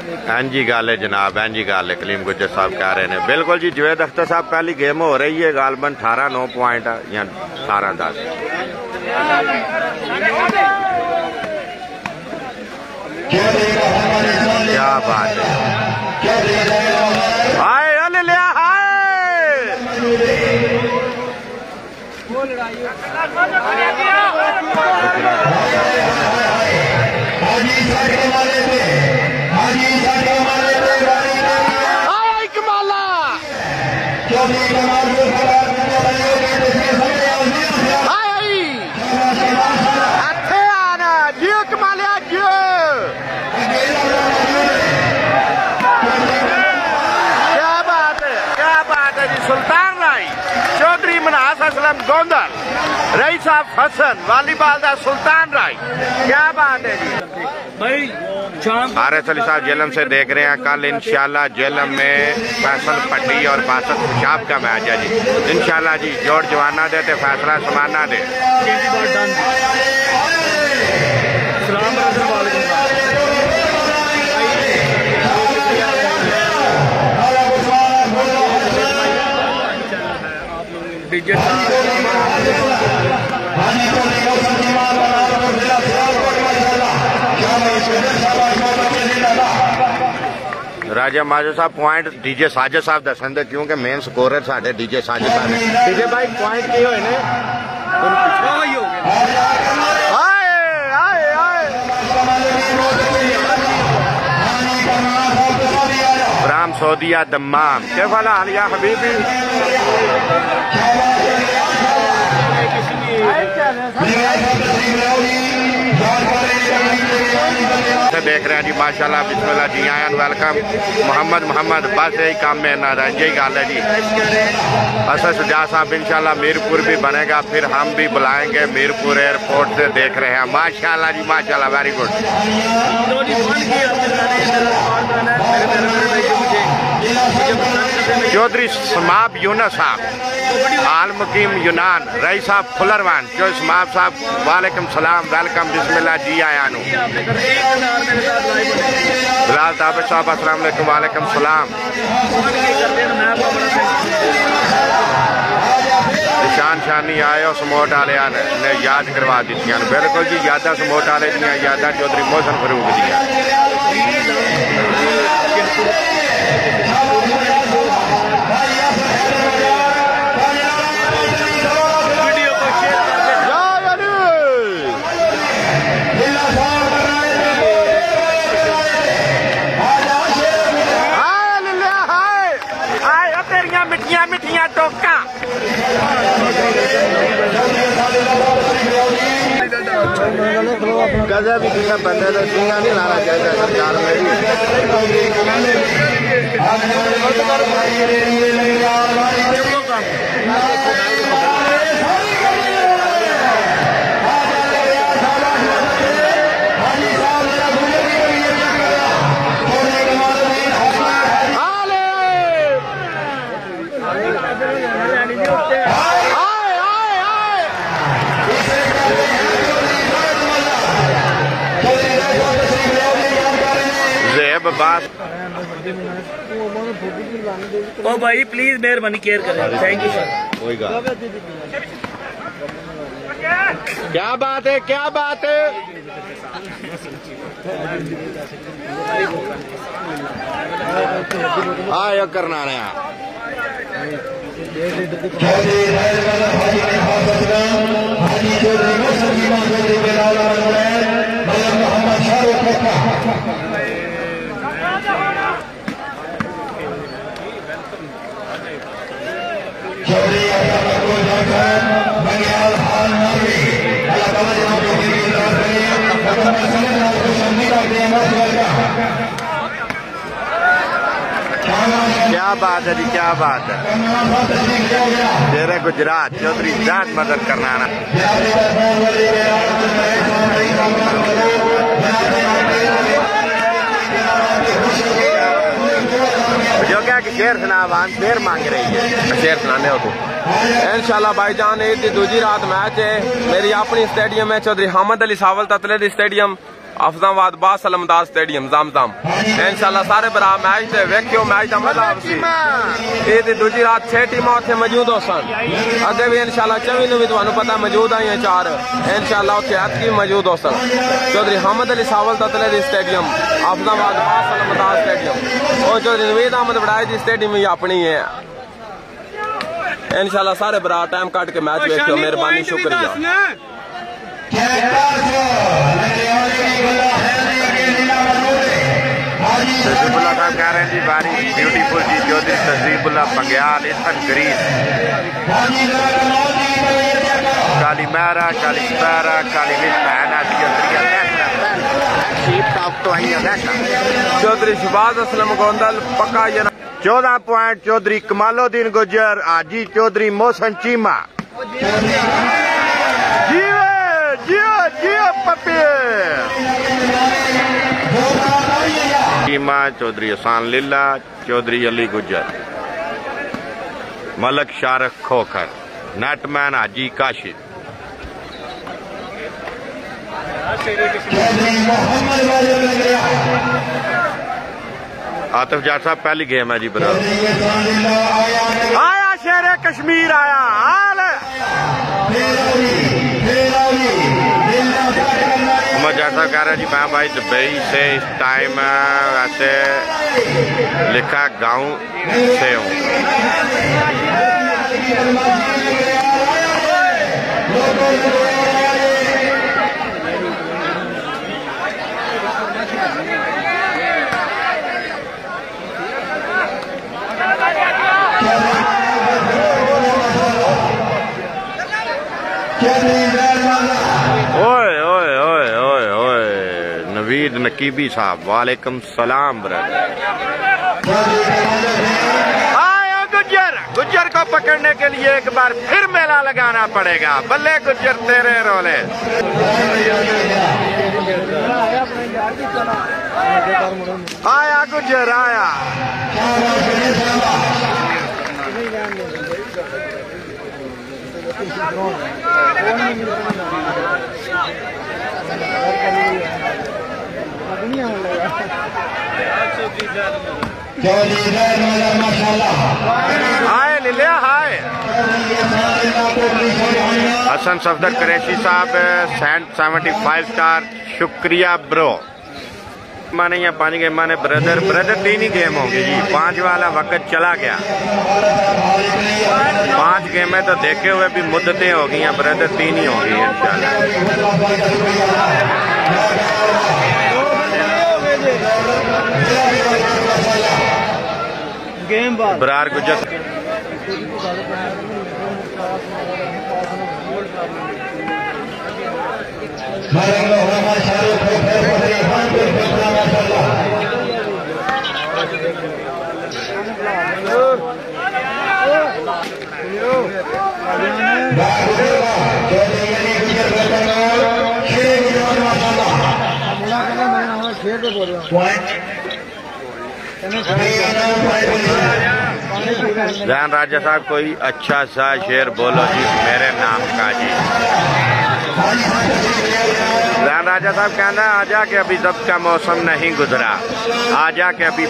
जी गल है जनाब, जी गल है। कलीम गुज्जर साहब कह रहे हैं बिल्कुल जी। जुवेद अख्तर साहब पहली गेम हो रही है गालबन 18-9 पॉइंट या 18-10। क्या बात है, हाय अल लिया हाय। सुल्तान राय चौधरी मनास असलम गोंदल रई साहब हसन वॉलीबॉल का सुल्तान राय। क्या बात है जी भाई। आरिफ अली साहब जेलम से देख रहे हैं। कल इंशाल्लाह जेलम में फैसल पट्टी और बासत खुशाब का मैच है जी। इंशाल्लाह जी जोड़ जवाना दे ते फैसला समाना दे। राजा माजो साहब पॉइंट डीजे साजिद साहब दसन दे क्योंकि मेन स्कोरर साडे डीजे साजिद साहब ने। डीजे भाई पॉइंट की होए ने हाय हाय हाय। राम सऊदिया दम्माम के वाला आलिया हबीबी देख रहे हैं जी माशाल्लाह बिस्मिल्लाह जी आयन वेलकम। मोहम्मद बस यही काम में ना रहा यही गल है जी। असद सुजा साहब इंशाल्लाह मीरपुर भी बनेगा, फिर हम भी बुलाएंगे मीरपुर एयरपोर्ट से। देख रहे हैं माशाल्लाह जी माशाल्लाह वेरी गुड। चौधरी समाब यूनस साहब आल मुकीम यूनान रई साहब फुलरवान जो समाब साहब वालेकुम सलाम वेलकम बिस्मिल्लाह जी आया नु। बिलाल ताबिर साहब अस्सलाम वालेकुम वालेकुम सलाम। निशान शानी आए समोट वाले ने याद करवा दी। बिल्कुल जी यादा समोट वाले यादा चौधरी मोहसन फरूक दिया। मिठिया टोका गजा भी किसी बंदे का सीना नहीं लाना चाहिए सरकार में। ओ भाई प्लीज मेहरबानी केयर करें। Thank you sir. कोई बात। क्या बात है क्या बात है। आया करना है क्या बात है जी क्या बात है। तेरे गुजरात चौधरी जाट मदद करना ना। जो क्या कि शेर सुनावान शेर मांग रही है। शेर सुनाने हो तो इंशाल्लाह भाईजान ईद की दूसरी रात मैच है। मेरी अपनी स्टेडियम है चौधरी हामिद अली सावल ततले स्टेडियम। अफजाबाद बासल अमदाद स्टेडियम जामजाम इंशाल्लाह सारे भरा मैच ते वेखियो मैच दा मजा आवसी ए दी दूजी रात 6 टीमां उत्थे मौजूद होसन अगे भी इंशाल्लाह 24 नु भी तुहानू पता मौजूद आई 4 इंशाल्लाह उत्थे आज की मौजूद होसन चौधरी हमद अली सावल ततले दी स्टेडियम अफजाबाद बासल अमदाद स्टेडियम और चौधरी नवीद अहमद बड़ाई दी स्टेडियम ही अपनी है इंशाल्लाह सारे भरा टाइम काट के मैच देखियो मेहरबानी शुक्रिया तहजीबुल्लाह साहब कह रहे हैं जी बारी ब्यूटीफुल जी चौधरी तहजीबुल्लाह बंग्याल इथन ग्रीस काली महरा काली पैरा काली चौधरी शहबाज असलम गोंदल पक्का 14 पॉइंट चौधरी कमालुद्दीन गुज्जर आजी चौधरी मोहसन चीमा चीमा चौधरी हसान लीला चौधरी अली गुज्जर मलक शारक खोखर नेटमैन हाजी काशिद आतिफ जाट साहब पहली गेम है जी बराबर आया शेर कश्मीर आया हाल जाट साहब कह रहे हैं जी मैं भाई दुबई से इस टाइम वैसे लिखा गांव से हूँ ओए ओए ओए ओए ओए नवीद नकीबी साहब वालेकुम सलाम ब्रदर आया गुज्जर गुज्जर को पकड़ने के लिए एक बार फिर मेला लगाना पड़ेगा बल्ले गुज्जर तेरे रोले आया गुज्जर आया हाय लिया हाय हसन सफदर कुरैशी साहब 75 स्टार शुक्रिया ब्रो माने या 5 गेम माने ब्रदर 3 ही गेम होंगे जी 5 वाला वक्त चला गया 5 गेम में तो देखे हुए भी मुद्दतें हो गई हैं ब्रदर 3 ही होंगी इंशाल्लाह बरार गुजर जहान राजा साहब कोई अच्छा सा शेर बोलो जी मेरे नाम का जी जहान राजा साहब कहना आजा के अभी जब का मौसम नहीं गुजरा आजा के अभी